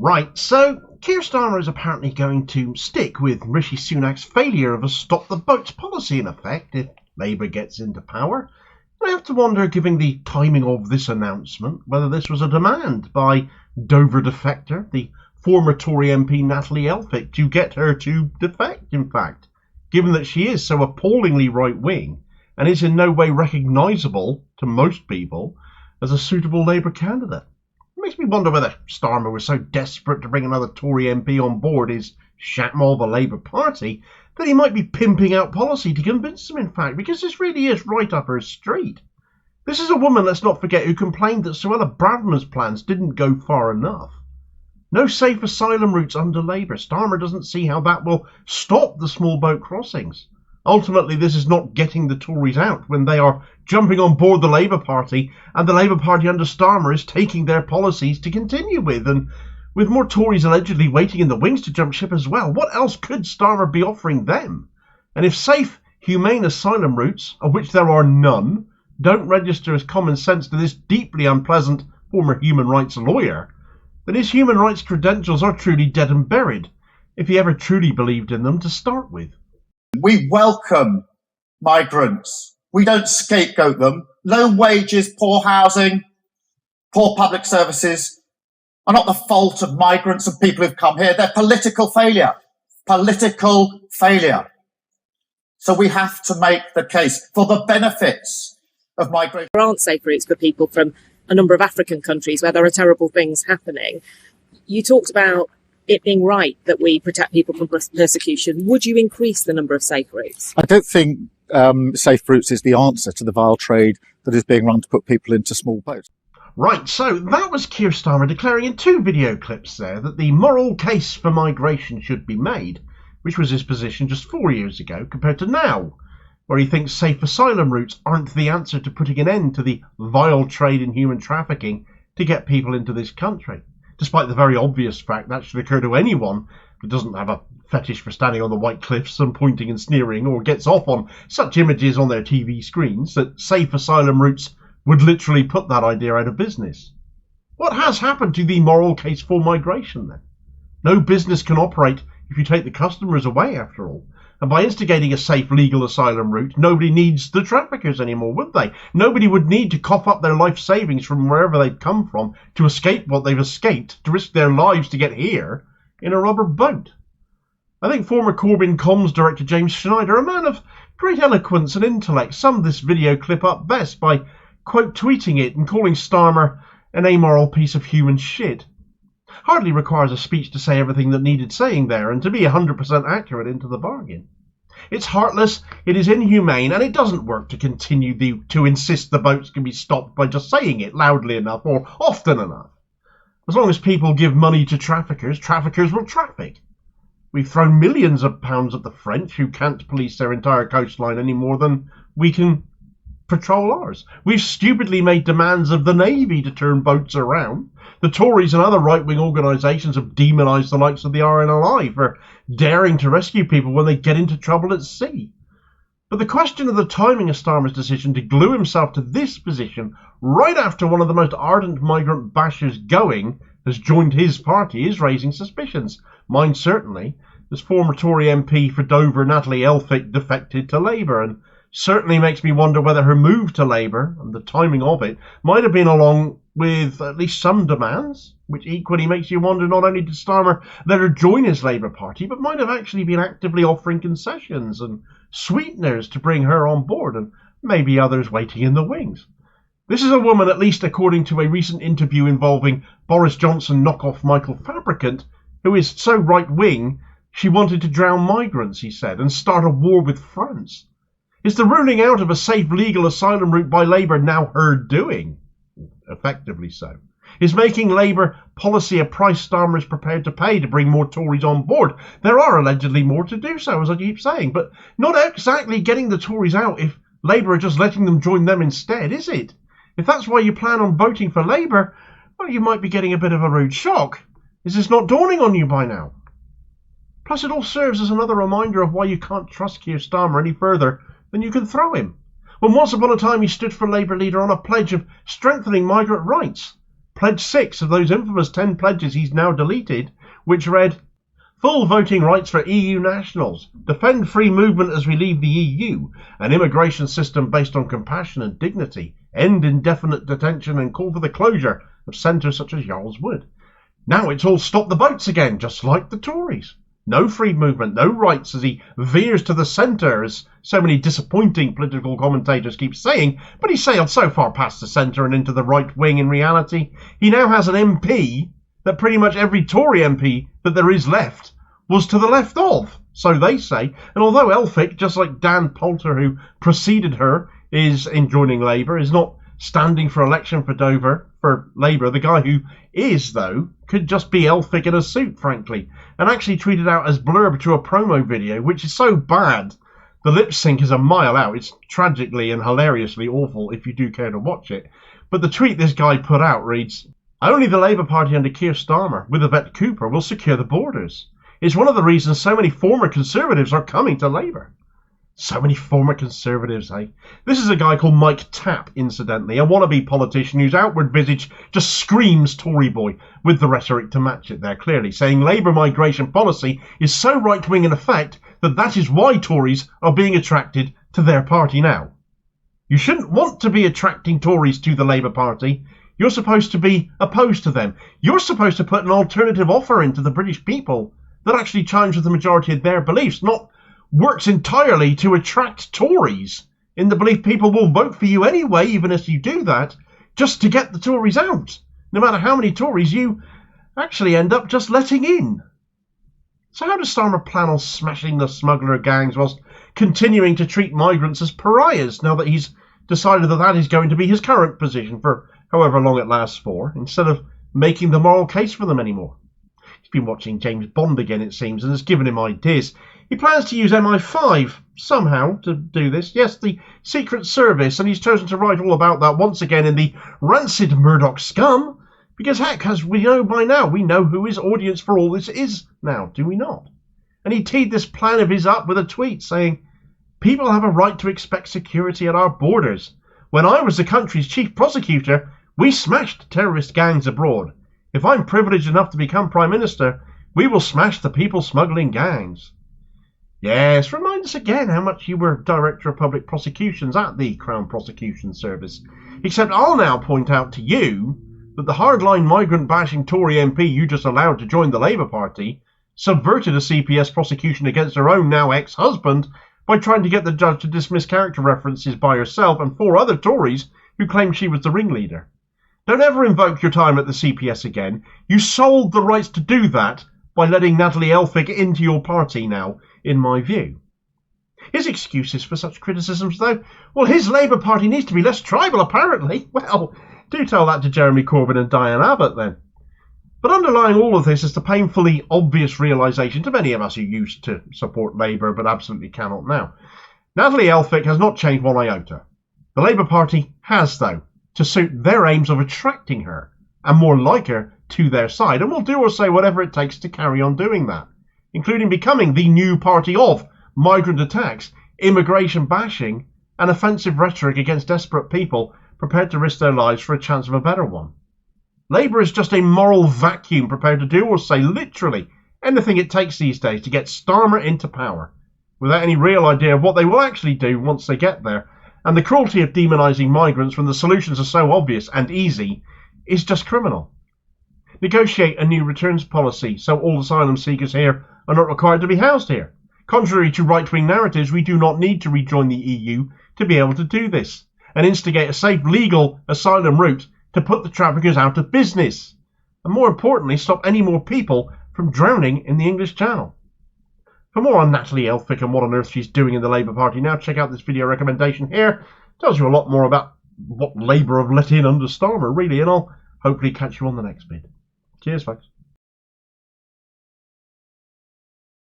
Right, so Keir Starmer is apparently going to stick with Rishi Sunak's failure of a stop the boats policy in effect if Labour gets into power. I have to wonder, given the timing of this announcement, whether this was a demand by Dover defector, the former Tory MP Natalie Elphicke, to get her to defect, in fact, given that she is so appallingly right-wing and is in no way recognisable to most people as a suitable Labour candidate. It makes me wonder whether Starmer was so desperate to bring another Tory MP on board his sham of a Labour Party that he might be pimping out policy to convince them, in fact, because this really is right up her street. This is a woman, let's not forget, who complained that Suella Braverman's plans didn't go far enough. No safe asylum routes under Labour. Starmer doesn't see how that will stop the small boat crossings. Ultimately, this is not getting the Tories out when they are jumping on board the Labour Party, and the Labour Party under Starmer is taking their policies to continue with, and with more Tories allegedly waiting in the wings to jump ship as well. What else could Starmer be offering them? And if safe, humane asylum routes, of which there are none, don't register as common sense to this deeply unpleasant former human rights lawyer, then his human rights credentials are truly dead and buried, if he ever truly believed in them to start with. We welcome migrants. We don't scapegoat them. Low wages, poor housing, poor public services are not the fault of migrants and people who've come here. They're political failure. Political failure. So we have to make the case for the benefits of migration. There aren't safe routes for people from a number of African countries where there are terrible things happening. You talked about it being right that we protect people from persecution. Would you increase the number of safe routes? I don't think safe routes is the answer to the vile trade that is being run to put people into small boats. Right, so that was Keir Starmer declaring in two video clips there that the moral case for migration should be made, which was his position just 4 years ago compared to now, where he thinks safe asylum routes aren't the answer to putting an end to the vile trade in human trafficking to get people into this country. Despite the very obvious fact that should occur to anyone who doesn't have a fetish for standing on the white cliffs and pointing and sneering, or gets off on such images on their TV screens, that safe asylum routes would literally put that idea out of business. What has happened to the moral case for migration then? No business can operate if you take the customers away, after all. And by instigating a safe legal asylum route, nobody needs the traffickers anymore, would they? Nobody would need to cough up their life savings from wherever they've come from to escape what they've escaped, to risk their lives to get here in a rubber boat. I think former Corbyn comms director James Schneider, a man of great eloquence and intellect, summed this video clip up best by quote tweeting it and calling Starmer an amoral piece of human shit. Hardly requires a speech to say everything that needed saying there, and to be 100% accurate into the bargain. It's heartless, it is inhumane, and it doesn't work to continue to insist the boats can be stopped by just saying it loudly enough or often enough. As long as people give money to traffickers, traffickers will traffic. We've thrown millions of pounds at the French, who can't police their entire coastline any more than we can patrol ours. We've stupidly made demands of the Navy to turn boats around. The Tories and other right-wing organisations have demonised the likes of the RNLI for daring to rescue people when they get into trouble at sea. But the question of the timing of Starmer's decision to glue himself to this position right after one of the most ardent migrant bashers going has joined his party is raising suspicions. Mine certainly, as former Tory MP for Dover Natalie Elphicke defected to Labour, and certainly makes me wonder whether her move to Labour, and the timing of it, might have been along with at least some demands, which equally makes you wonder not only did Starmer let her join his Labour Party, but might have actually been actively offering concessions and sweeteners to bring her on board, and maybe others waiting in the wings. This is a woman, at least according to a recent interview involving Boris Johnson knockoff Michael Fabricant, who is so right-wing she wanted to drown migrants, he said, and start a war with France. Is the ruling out of a safe legal asylum route by Labour now her doing? Effectively so. Is making Labour policy a price Starmer is prepared to pay to bring more Tories on board? There are allegedly more to do so, as I keep saying, but not exactly getting the Tories out if Labour are just letting them join them instead, is it? If that's why you plan on voting for Labour, well, you might be getting a bit of a rude shock. Is this not dawning on you by now? Plus, it all serves as another reminder of why you can't trust Keir Starmer any further than you can throw him. When once upon a time he stood for Labour leader on a pledge of strengthening migrant rights, pledge 6 of those infamous 10 pledges he's now deleted, which read, full voting rights for EU nationals, defend free movement as we leave the EU, an immigration system based on compassion and dignity, end indefinite detention and call for the closure of centres such as Yarl's Wood. Now it's all stop the boats again, just like the Tories. No free movement, no rights as he veers to the centre, as so many disappointing political commentators keep saying, but he sailed so far past the centre and into the right wing in reality. He now has an MP that pretty much every Tory MP that there is left was to the left of, so they say. And although Elphicke, just like Dan Poulter, who preceded her, is in joining Labour, is not standing for election for Dover for Labour, the guy who is, though, could just be Elphicke in a suit, frankly, and actually tweeted out as blurb to a promo video, which is so bad the lip sync is a mile out. It's tragically and hilariously awful if you do care to watch it. But the tweet this guy put out reads, only the Labour Party under Keir Starmer, with Yvette Cooper, will secure the borders. It's one of the reasons so many former Conservatives are coming to Labour. So many former Conservatives, eh? This is a guy called Mike Tapp, incidentally, a wannabe politician whose outward visage just screams Tory boy, with the rhetoric to match it there, clearly, saying Labour migration policy is so right-wing in effect that is why Tories are being attracted to their party now. You shouldn't want to be attracting Tories to the Labour Party. You're supposed to be opposed to them. You're supposed to put an alternative offer into the British people that actually chimes with the majority of their beliefs, not works entirely to attract Tories in the belief people will vote for you anyway, even as you do that, just to get the Tories out, no matter how many Tories you actually end up just letting in. So how does Starmer plan on smashing the smuggler gangs whilst continuing to treat migrants as pariahs now that he's decided that is going to be his current position for however long it lasts for, instead of making the moral case for them anymore? He's been watching James Bond again, it seems, and has given him ideas. He plans to use MI5 somehow to do this. Yes, the Secret Service, and he's chosen to write all about that once again in the rancid Murdoch scum. Because heck, as we know by now, we know who his audience for all this is now, do we not? And he teed this plan of his up with a tweet saying, people have a right to expect security at our borders. When I was the country's chief prosecutor, we smashed terrorist gangs abroad. If I'm privileged enough to become Prime Minister, we will smash the people smuggling gangs. Yes, remind us again how much you were Director of Public Prosecutions at the Crown Prosecution Service. Except I'll now point out to you that the hardline migrant-bashing Tory MP you just allowed to join the Labour Party subverted a CPS prosecution against her own now ex-husband by trying to get the judge to dismiss character references by herself and 4 other Tories who claimed she was the ringleader. Don't ever invoke your time at the CPS again. You sold the rights to do that by letting Natalie Elphicke into your party now, in my view. His excuses for such criticisms, though, well, his Labour Party needs to be less tribal, apparently. Well, do tell that to Jeremy Corbyn and Diane Abbott, then. But underlying all of this is the painfully obvious realisation to many of us who used to support Labour but absolutely cannot now. Natalie Elphicke has not changed one iota. The Labour Party has, though, to suit their aims of attracting her and more like her to their side, and will do or say whatever it takes to carry on doing that, including becoming the new party of migrant attacks, immigration bashing, and offensive rhetoric against desperate people prepared to risk their lives for a chance of a better one. Labour is just a moral vacuum prepared to do or say literally anything it takes these days to get Starmer into power, without any real idea of what they will actually do once they get there. And the cruelty of demonising migrants when the solutions are so obvious and easy is just criminal. Negotiate a new returns policy so all asylum seekers here are not required to be housed here. Contrary to right-wing narratives, we do not need to rejoin the EU to be able to do this, and instigate a safe, legal asylum route to put the traffickers out of business, and more importantly, stop any more people from drowning in the English Channel. For more on Natalie Elphicke and what on earth she's doing in the Labour Party now, check out this video recommendation here. It tells you a lot more about what Labour have let in under Starmer, really, and I'll hopefully catch you on the next vid. Cheers, folks.